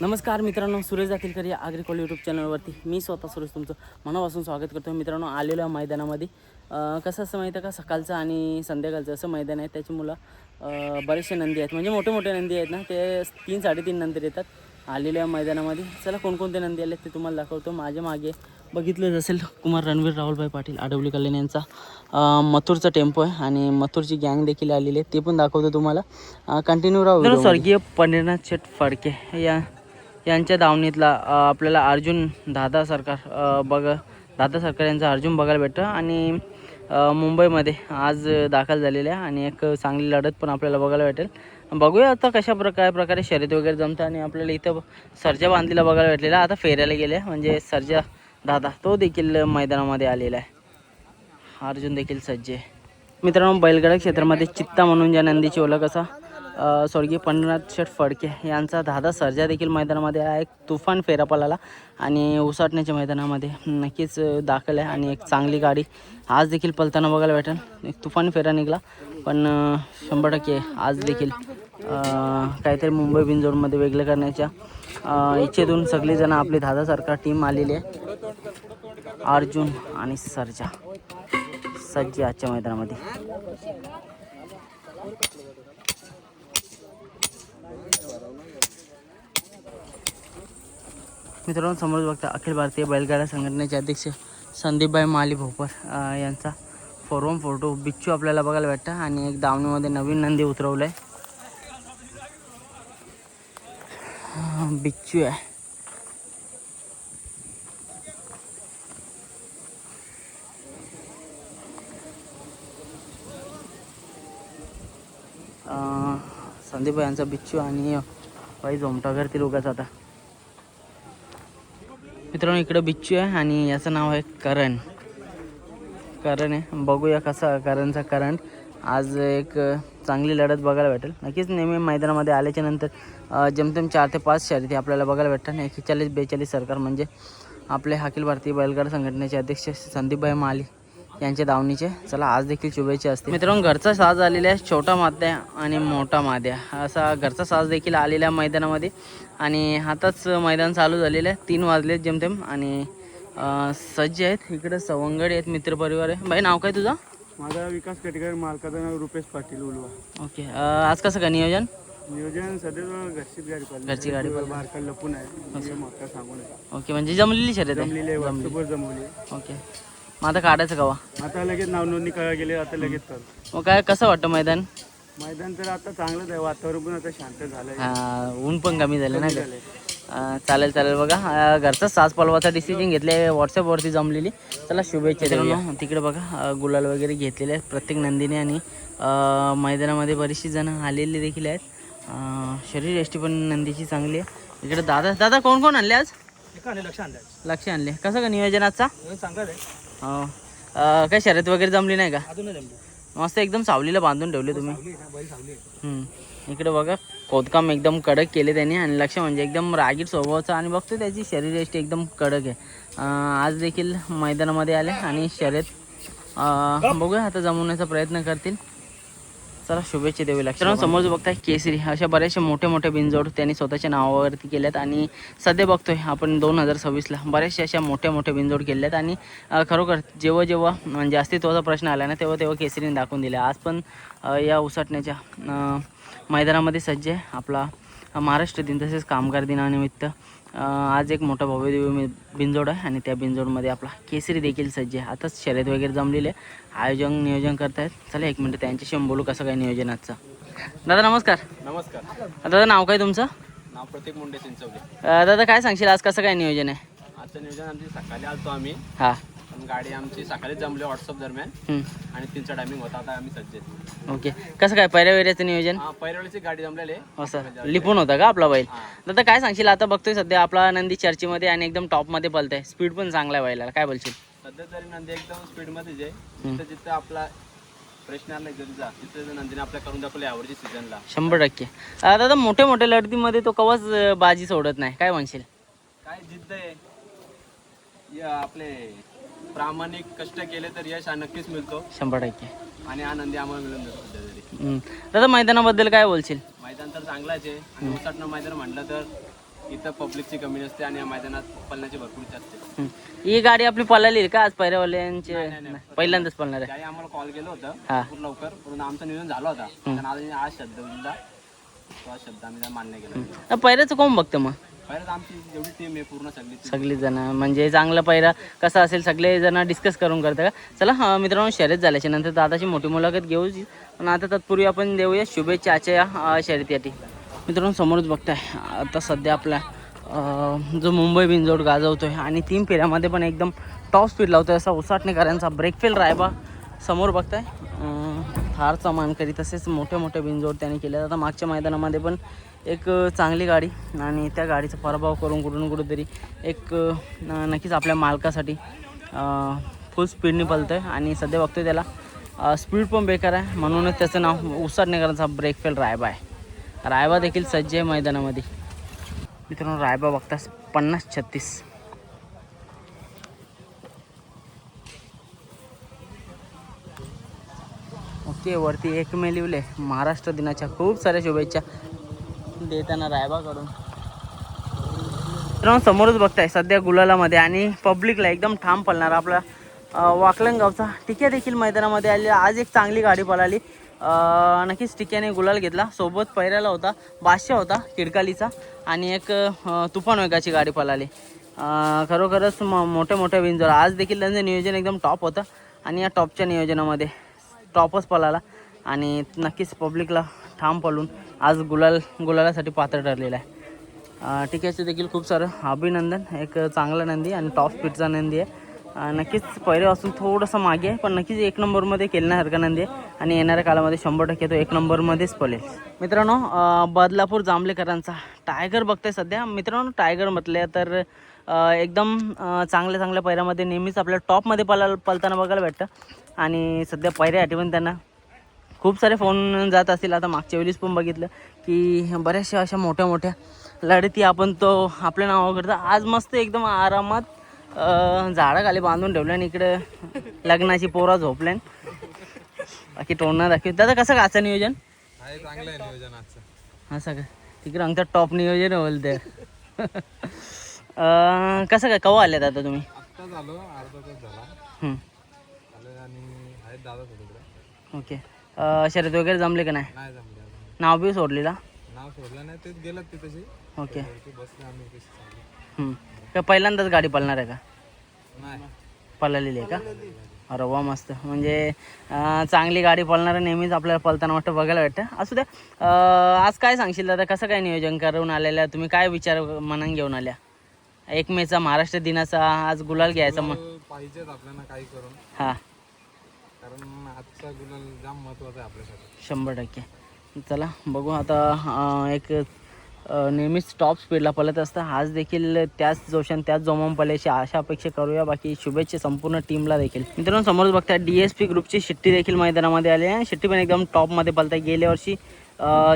नमस्कार मित्रांनो, सुरेश दाखीलकर या ॲग्रिकॉल यूट्यूब चॅनलवरती मी स्वतः सुरेश तुमचं मनापासून स्वागत करतो. मित्रांनो, आलेलो आहे मैदानामध्ये. कसं असं माहिती आहे का, सकाळचं आणि संध्याकाळचं असं मैदान आहे. त्याची मुलं बरेचसे नंदी आहेत, म्हणजे मोठे मोठे नंदी आहेत ना, ते 3-3.5 नंतर येतात आलेल्या मैदानामध्ये. चला कोणकोणते नंदी आले ते तुम्हाला दाखवतो. माझ्या मागे बघितलं असेल कुमार रणवीर राहुलभाई पाटील आडवली कल्याण यांचा मथुरचा टेम्पो आहे आणि मथुरची गँग देखील आलेली आहे, ते पण दाखवतो तुम्हाला. कंटिन्यू राहू. स्वर्गीय पंढरीनाथ शेठ फडके यांच्या दावणीतला आपल्याला अर्जुन दादा सरकार यांचा अर्जुन बघायला भेटतं आणि मुंबईमध्ये आज दाखल झालेले आहे आणि एक चांगली लढत पण आपल्याला बघायला भेटेल. बघूया आता कशा प्रकारे शर्यत वगैरे जमतं. आणि आपल्याला इथं सर्जा बांधलेला बघायला भेटलेला, आता फेऱ्याला गेले म्हणजे सर्जा दादा तो देखील मैदानामध्ये आलेला आहे. अर्जुन देखील सज्ज आहे. मित्रांनो, बैलगाडा क्षेत्रामध्ये चित्ता म्हणून ज्या नंदीची ओळख असा स्वर्गीय पंढरीनाथ शेठ फडके यांचा दादा सर्जा देखील मैदानामध्ये आहे. एक तुफान फेरा पळाला आणि उसाटण्याच्या मैदानामध्ये नक्कीच दाखल आहे आणि एक चांगली गाडी आज देखील पळताना बघायला भेटेल. एक तुफान फेरा निघाला, पण 100% आज देखील काहीतरी मुंबई बिनजोडमध्ये वेगळं करण्याच्या इच्छेतून सगळीजण आपली दादा सरकार टीम आलेली आहे. अर्जुन आणि सर्जा सज्ज आजच्या मैदानामध्ये. मित्रांनो, समोर बघता अखिल भारतीय बैलगाडा संघटनेचे अध्यक्ष संदीपभाई माली भोपर यांचा फॉर्म फोटो बिच्चू आपल्याला बघायला भेटतं आणि एक दावणीमध्ये नवीन नंदी उतरवलं आहे. बिच्चू आहे. संदीपभाई यांचा बिच्चू आणि भाई झोमटा करतील उगाच आता. मित्रांनो, इकडं बिच्चू आहे आणि याचं नाव आहे करण आहे. बघूया कसा करणचा करंट. आज एक चांगली लढत बघायला भेटेल. नक्कीच नेहमी मैदानामध्ये आल्याच्या नंतर जमतेम 4 ते 5 शर्यती आपल्याला बघायला भेटतात. 41-42 सरकार म्हणजे आपले अखिल भारतीय बैलगाडा संघटनेचे अध्यक्ष संदीपभाई माली यांच्या दावणीचे. चला आज देखील शुभेच्छा असते. मित्रांनो, घरचा साज आलेला आहे. छोटा माद्या आणि मोठा माद्या असा घरचा साज देखील आलेला आहे मैदानामध्ये आणि आताच मैदान चालू झालेलं आहे. 3 वाजलेत जमतेम आणि सज्ज आहेत. इकडं सवंगडी आहेत, मित्रपरिवार आहे. भाई, नाव काय तुझं? माझा विकास कटेकर, मालकाचं नाव रुपेश पाटील उलवा. ओके. आज कसं का नियोजन सध्या घरची गाडी बारका लपून आहे, मोठा सांगून आहे. ओके, म्हणजे जमलेली शर्यत आहे. जमवली. ओके, मग आता काढायचं कवा? आता लगेच नाव नोंदणी करा गेले, आता लगेच कर. मग काय कसं वाटतं मैदान? तर आता चांगलंच आहे, वातावरण पण आता शांत झालंय. ऊन पण कमी झालं ना. चालेल बघा. घरचा साज पलवाचा डिसिजन घेतले, व्हॉट्सअपवरती जमलेली. चला शुभेच्छा देऊया. तिकडे बघा गुलाल वगैरे घेतलेले आहेत प्रत्येक नंदीने आणि मैदानामध्ये बरीचशी जण आलेली देखील आहेत. शरीर यष्टी पण नंदीची चांगली आहे. इकडे दादा कोण आणले आज? लक्ष आणले. कसं का नियोजन आजचा? चांगलं आहे. हो. काय शर्यत वगैरे जमली नाही का? मस्त एकदम सावलीला बांधून ठेवले तुम्ही. इकडे बघा खोदकाम एकदम कडक केले त्यांनी आणि लक्ष म्हणजे एकदम रागीट स्वभावाचं आणि बघतो त्याची शरीरयष्टी एकदम कडक आहे. आज देखील मैदानामध्ये आले आणि शर्यत बघूया आता जमवण्याचा प्रयत्न करतील. चला शुभेच्छा देऊ. लक्षात समोर बघताय केसरी अशा बऱ्याचशा मोठ्या बिनजोड त्यांनी स्वतःच्या नावावरती केल्यात आणि सध्या बघतोय आपण 2026ला बऱ्याचशा अशा मोठ्या बिनजोड केल्यात आणि खरोखर जेव्हा म्हणजे अस्तित्वाचा प्रश्न आला ना तेव्हा केसरीने दाखवून दिला. आज पण या उसाटण्याच्या मैदानामध्ये सज्ज आहे. आपला महाराष्ट्र दिन तसेच कामगार दिनानिमित्त आज एक मोठा भव्य बिनजोड आहे आणि त्या बिनजोडमध्ये आपला केसरी देखील सज्ज आहे. आताच शर्यत वगैरे जमलेले नियोजन करतायत. चला 1 मिनिट त्यांच्याशी बोलू कसं काय नियोजन आजचं. दादा नमस्कार. दादा नाव काय तुमचं? नाव प्रतीक मुंडे चिंचवली. दादा काय सांगशील आज कसं काय नियोजन आहे? आजचं नियोजन आमची सकाळी आलतो आम्ही. गाडी आमची सकाळी जमली व्हॉट्सअप दरम्यान आणि 3चा टायमिंग होता. आता आम्ही सज्ज. ओके, कसं काय पहिल्या नियोजन? पहिल्यावेळेची गाडी जमलेली असं लिपून होता का आपला बैल? दादा काय सांगशील आता बघतोय सध्या आपला नंदी चर्चेमध्ये आणि एकदम टॉपमध्ये पळतंय, स्पीड पण चांगला आहे बैलाला, काय बोलशील? सध्या तरी नंदी एकदम स्पीडमध्येच आहे. जिथं आपला प्रश्न आला गरजा तिथं नंदीने आपल्या करून दाखवलं यावरची सीझनला 100%. दादा मोठ्या लढतीमध्ये तो कवाच बाजी सोडत नाही, काय म्हणशील? काय जिद्द आहे, आपले प्रामाणिक कष्ट केले तर यश नक्कीच मिळतो 100%. आणि आनंदी आम्हाला मिळून जातो. दादा मैदानाबद्दल काय बोलशील? मैदान तर चांगलाच आहे आणि उसाटणं मैदान म्हटलं तर इथं पब्लिकची कमी नसते आणि या मैदानात पळण्याची भरपूर इच्छा असते. ही गाडी आपली पळाली का आज पैऱ्यावाल्यांची? नाही. पहिल्यांदाच पळणार आहे. त्याही आम्हाला कॉल केलं होतं हा. खूप लवकर, म्हणून आमचं नियोजन झालं होता. पण आज शब्द दिला, तो आज शब्द आम्ही मान्य केला. पैऱ्याचं कोण बघतं मग? पहिल्याच आमची जेवढी टीम आहे पूर्ण सगळी जण म्हणजे चांगला पैरा कसा असेल सगळे जण डिस्कस करून करतं का? चला मित्रांनो, शर्यत झाल्याच्या नंतर दादाची मोठी मुलाखत घेऊ. पण आता तत्पूर्वी आपण देऊया शुभेच्छा आजच्या शर्यतीसाठी. मित्रांनो समोरच बघताय आता सध्या आपला जो मुंबई बिनजोड गाजवतोय आणि 3 फेऱ्यामध्ये पण एकदम टॉप स्पीड लावतोय असा उसाटणेकरांचा ब्रेकफेल रायबा समोर बघताय. थारचा मानकरी तसेच मोठे मोठे बिनजोड त्याने केले. आता मागच्या मैदानामध्ये पण एक चांगली गाडी आणि त्या गाडीचा पराभव करून कुठून एक नक्कीच आपल्या मालकासाठी फुल स्पीडने पळतोय आणि सध्या बघतोय त्याला स्पीड पण बेकार आहे, म्हणूनच त्याचं नाव उसाटणेकरांचा ब्रेकफेल रायबा आहे. रायबा देखील सज्ज आहे मैदानामध्ये. मित्रांनो रायबा बघता 50-36. ओके, वरती 1 मे लिवले. महाराष्ट्र दिनाच्या खूप साऱ्या शुभेच्छा देताना रायबाकडून. मित्रांनो समोरच बघताय सध्या गुलालामध्ये आणि पब्लिकला एकदम ठाम पळणारा आपला वाकलन गावचा टिक्या देखील मैदानामध्ये आले. आज एक चांगली गाडी पळाली. नक्कीच टिक्याने गुलाल घेतला. सोबत पैऱ्याला होता बादशाह होता किडकालीचा आणि एक तुफान वेगाची गाडी पळाली. खरोखरच मोठ्या बिनजोड आज देखील त्यांचं नियोजन एकदम टॉप होतं आणि या टॉपच्या नियोजनामध्ये टॉपच पळाला आणि नक्कीच पब्लिकला ठाम पळून आज गुलालासाठी पात्र ठरलेला आहे. टिक्याचं देखील खूप सारं अभिनंदन. एक चांगला नंदी आणि टॉप स्पीडचा नंदी आहे. नक्कीच पहिल्यापासून थोडंसं मागे आहे पण नक्कीच 1 नंबरमध्ये खेळण्यासारखा नंदी आहे आणि येणाऱ्या काळामध्ये 100% तो 1 नंबरमध्येच पळेल. मित्रांनो बदलापूर जांभलेकरांचा टायगर बघताय सध्या. मित्रांनो टायगर म्हटले तर एकदम चांगल्या पैऱ्यामध्ये नेहमीच आपल्या टॉपमध्ये पळताना बघायला भेटतं आणि सध्या पैऱ्यासाठी पण त्यांना खूप सारे फोन जात असतील. आता मागच्या वेळेस पण बघितलं की बऱ्याचशा अशा मोठ्या लढती आपण तो आपल्या नावावर करतो. आज मस्त एकदम आरामात झाडाखाली बांधून ठेवल्या आणि इकडे लग्नाची पोरा झोपल्या. बाकी टोना दाखव. दादा कसं का आजचं नियोजन? चांगलं आहे नियोजन आजचं. असं का? तिकडे आमचं टॉप नियोजन होईल ते. कसं काय कवा आले दादा तुम्ही? आत्ता झालो, अर्धा तास झाला आणि आहेत दादा थोडं. ओके, शर्यत वगैरे जमले का नाही? नाही जमले. नाव बी सोडलेला? नाव सोडलं नाही, तेच गेलं ते तशी. ओके, बसले आम्ही. का पहिल्यांदाच गाडी पळणार आहे का? नाही पळालेली आहे का? अरे वा मस्त. म्हणजे चांगली गाडी पळणारं नेहमीच आपल्याला पळताना वाटतं बघायला भेटतं. असू द्या. आज काय सांगशील दादा, कसं काय नियोजन करून आलेल्या तुम्ही? काय विचार मनात घेऊन आल्या? 1 मेचा महाराष्ट्र दिनाचा आज गुलाल घ्यायचा मग पाहिजेच आपल्याला काही करून. हां, कारण आजचा गुलाल जाम महत्त्वाचा आहे आपल्यासाठी. 100%. चला बघू आता. एक नेहमीच टॉप स्पीडला पळत असतं. आज देखील त्याच जोशान त्याच जोमाम पळायची आशा अपेक्षा करूया. बाकी शुभेच्छा संपूर्ण टीमला देखील. मित्रांनो समोरच बघताय DSP ग्रुपची शिट्टी देखील मैदानामध्ये आली आहे. शिट्टी पण एकदम टॉपमध्ये पळताय. गेल्या वर्षी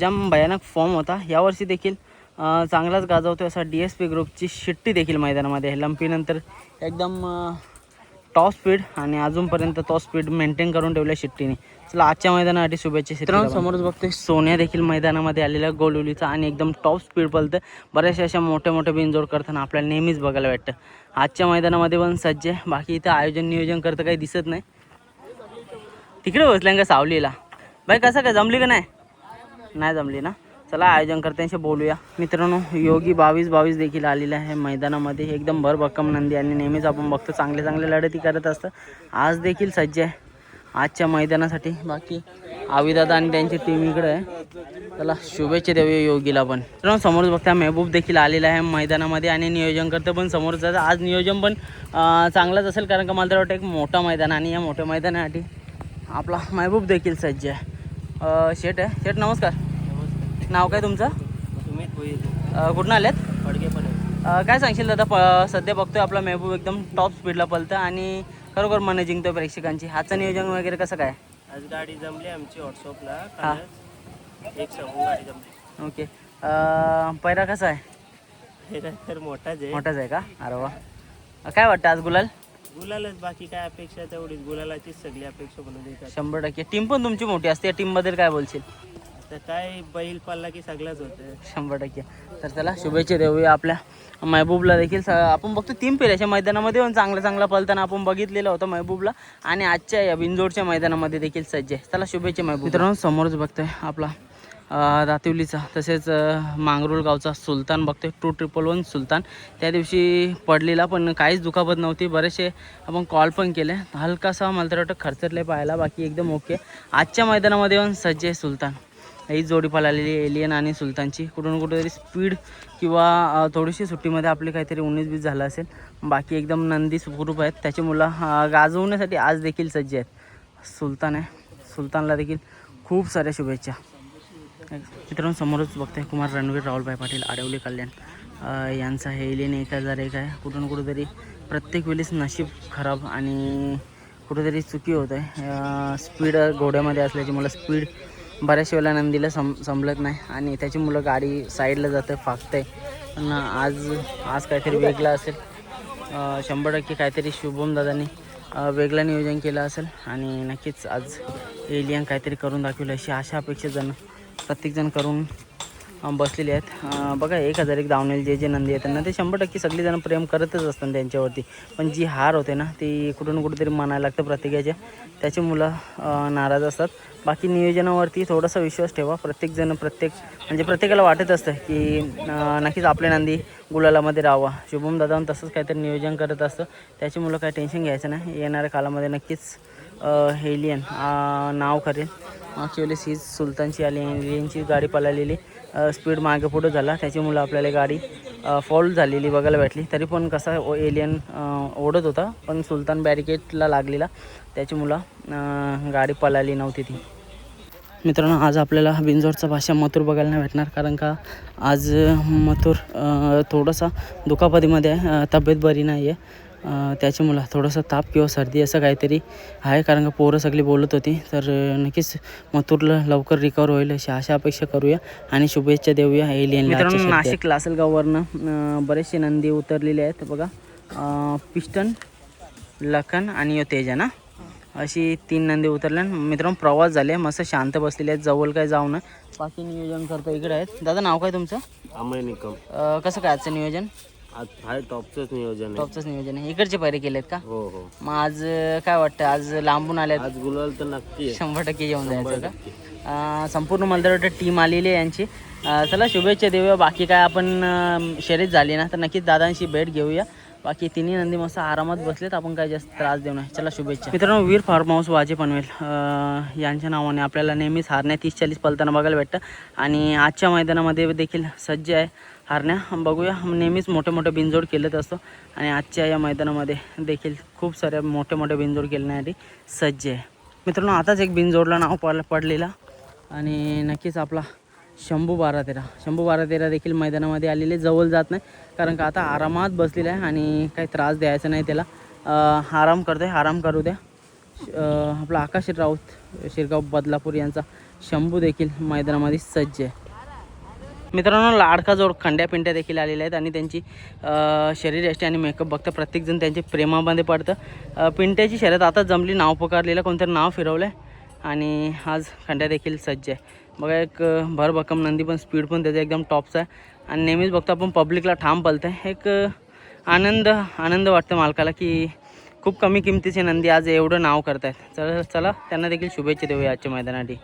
जाम भयानक फॉर्म होता. यावर्षी देखील चांगलाच गाजवतोय असा DSP ग्रुपची शिट्टी देखील मैदानामध्ये आहे. लंपीनंतर एकदम टॉप स्पीड आणि अजूनपर्यंत तो स्पीड मेंटेन करून ठेवल्या शिट्टीने. चला आजच्या मैदानासाठी शुभेच्छा. मित्रांनो समोरच बघतोय सोन्या देखील मैदानामध्ये आलेला गोलुलीचा आणि एकदम टॉप स्पीड पळतं. बऱ्याचशा अशा मोठ्या बिनजोड करताना आपल्याला नेहमीच बघायला भेटतं. आजच्या मैदानामध्ये पण सज्ज आहे. बाकी इथं नियोजन करतं काही दिसत नाही. तिकडे बसल्या का सावलीला? बाई कसं काय जमली का नाही जमली ना? चला आयोजन करत्यांशी बोलूया. मित्रांनो योगी 22 देखील आलेला आहे मैदानामध्ये. एकदम भरभक्कम नंदी आणि नेहमीच आपण बघतो चांगले लढती करत असतं. आज देखील सज्ज आहे आजच्या मैदानासाठी. बाकी आविदादा आणि त्यांची टीम इकडे आहे. चला शुभेच्छा देऊया योगीला पण. मित्रांनो समोरच बघता महबूब देखील आलेला आहे मैदानामध्ये आणि नियोजन करतं पण समोरच. आज नियोजन पण चांगलंच असेल कारण का मला तर वाटतं एक मोठा मैदान आणि या मोठ्या मैदानासाठी आपला महबूब देखील सज्ज आहे. शेठ आहे. शेठ नमस्कार. नाव काय तुमचं? सुमित भोईर. कुठून आल्यात? पडगे पण. काय सांगशील दादा, सध्या बघतोय आपला महबूब एकदम टॉप स्पीडला पळतं आणि खरोखर मन जिंकतोय प्रेक्षकांची. हाचं नियोजन वगैरे कसं काय? आज गाडी जमली आमची व्हॉट्सअपला. हां, एक समूह गाडी जमली. ओके. पैरा कसा आहे? तर मोठाच आहे का? अरे वा. काय वाटतं आज गुलालच. बाकी काय अपेक्षा तेवढीच. गुलालाचीच सगळी अपेक्षा बनवून देतात. 100%. टीम पण तुमची मोठी असते. या टीमबद्दल काय बोलशील? आता काय बैल पडला की सगळंच होतं. 100%. तर त्याला शुभेच्छा देऊया आपल्या महबूबला देखील. आपण बघतो 3 फेऱ्याच्या मैदानामध्ये पण चांगला पलताना आपण बघितलेलं होतं महबूबला, आणि आजच्या या बिंजोडच्या मैदानामध्ये देखील सज्ज आहे. त्याला शुभेच्छा महबूब. मित्रांनो समोरच बघतोय आपला दातिवलीचा तसेच मांगरूळ गावचा सुलतान बघतोय 211 सुलतान. त्या दिवशी पडलेला पण काहीच दुखापत नव्हती. बरेचसे आपण कॉल पण केले, हलकासा मला तर वाटतं खर्चरले पाहायला, बाकी एकदम ओके. आजच्या मैदानामध्ये पण सज्ज आहे सुलतान. ही जोडी पळालेली एलियन आणि सुलतानची. कुठून कुठेतरी स्पीड किंवा थोडीशी सुट्टीमध्ये आपली काहीतरी 19-20 झालं असेल, बाकी एकदम नंदी सुखरूप आहेत. त्याची मुलं गाजवण्यासाठी आज देखील सज्ज आहेत. सुलतान आहे, सुलतानला देखील खूप साऱ्या शुभेच्छा. मित्रांनो समोरच बघताय कुमार रणवीर राहुलभाई पाटील आडवली कल्याण यांचा हे एलियन 1001 आहे. कुठून कुठेतरी प्रत्येक वेळेस नशीब खराब आणि कुठेतरी चुकी होत आहे. स्पीड घोड्यामध्ये असल्याची मला स्पीड बऱ्याच वेळेला नंदीला समजत नाही आणि त्याची मुलं गाडी साईडला जातं फाकतं आहे. पण आज काहीतरी वेगळं असेल. 100% काहीतरी शुभम दादांनी वेगळं नियोजन केलं असेल आणि नक्कीच आज एलियन काहीतरी करून दाखवलं अशी आशा अपेक्षा प्रत्येकजण करून बसलेले आहेत. बघा 1001 धावणेल जे नंदी आहेत त्यांना ते 100% सगळेजण प्रेम करतच असतात त्यांच्यावरती, पण जी हार होते ना ती कुठून कुठेतरी म्हणायला लागतं प्रत्येकाच्या. त्याची मुलं नाराज असतात. बाकी नियोजनावरती थोडासा विश्वास ठेवा. प्रत्येकाला वाटत असतं की नक्कीच आपल्या नंदी गुलालामध्ये राहावा. शुभम दादा तसंच काहीतरी नियोजन करत असतं. त्याची मुलं काही टेन्शन घ्यायचं नाही. येणाऱ्या कालामध्ये नक्कीच एलियन नाव करेल. मागच्या वेळेस ही सुलतानची आली, एलियनची गाडी पळालेली, स्पीड मागे पुढं झाला, त्याची मुलं आपल्याला गाडी फॉल झालेली बघायला भेटली. तरी पण कसा एलियन ओढत होता, पण सुलतान बॅरिकेडला लागलेला, त्याची मुलं गाडी पळाली नव्हती ती. मित्रांनो आज आपल्याला बिंजोडचा भाषा मथुर बघायला नाही भेटणार, कारण का आज मथुर थोडासा दुखापतीमध्ये आहे, तब्येत बरी नाही आहे. त्याच्यामुळं थोडंसं ताप किंवा सर्दी असं काहीतरी आहे, कारण का पोरं सगळी बोलत होती. तर नक्कीच मथुरला लवकर रिकवर होईल अशी आशा अपेक्षा करूया आणि शुभेच्छा देऊया एलियन. मित्रांनो नाशिक लासलगाववरनं बरेचसे नंदी उतरलेले आहेत बघा. पिस्टन, लखन आणि तेजा ना, अशी 3 नंदी उतरल्या. मित्रांनो प्रवास झाले, मस्त शांत बसलेले आहेत, जवळ काय जाऊ नये. बाकी नियोजन करतो इकडे आहेत. दादा नाव काय तुमचं? अमय निकम. कसं काय आजचं नियोजन? आज आहे टॉपचंच नियोजन आहे. इकडचे पैरे केलेत का? हो. मग आज काय वाटतं, आज लांबून आल्यात? आज गुलाल तर नक्की 100% येऊन जायचं का? संपूर्ण मला तर वाटतं टीम आलेली आहे यांची. चला शुभेच्छा देऊया. बाकी काय आपण शर्यत झाली ना तर नक्कीच दादांशी भेट घेऊया. बाकी तिन्ही नंदी मस्त आरामात बसलेत, आपण काय जास्त त्रास देऊ नये. चला शुभेच्छा. मित्रांनो वीर फार्म हाऊस वाजे पनवेल यांच्या नावाने आपल्याला नेहमीच हारण्या 30-40 पलताना बघायला भेटतं आणि आजच्या मैदानामध्ये देखील सज्ज आहे हारण्या. बघूया, नेहमीच मोठे बिनजोड केलेत असतो आणि आजच्या या मैदानामध्ये देखील खूप साऱ्या मोठे बिनजोड केल्यासाठी सज्ज आहे. मित्रांनो आताच एक बिनजोडला नाव पडलेला आणि नक्कीच आपला शंभू 12-13 देखील मैदानामध्ये आलेले. जवळ जात नाही, कारण का आता आरामात बसलेला आहे आणि काही त्रास द्यायचा नाही त्याला. आराम करतोय, आराम करू द्या. आपला आकाश राऊत शिरगाव बदलापूर यांचा शंभू देखील मैदानामध्ये सज्ज आहे. मित्रांनो लाडका जोड खंड्या पिंट्या देखील आलेल्या आहेत आणि त्यांची शरीरयष्टी आणि मेकअप बघता प्रत्येकजण त्यांच्या प्रेमामध्ये पडतं. पिंट्याची शर्यत आता जमली, नाव पुकारलेलं, कोणतरी नाव फिरवलं आहे आणि आज खंड्या देखील सज्ज आहे. बघा एक भरभक्कम नंदी, पण स्पीड पण त्याचा एकदम टॉपचा आहे आणि नेहमीच बघतो आपण पब्लिकला ठाम पळतं आहे. एक आनंद वाटतं मालकाला की खूप कमी किमतीचे नंदी आज एवढं नाव करत आहेत. चला त्यांना देखील शुभेच्छा देऊया आजच्या मैदानासाठी.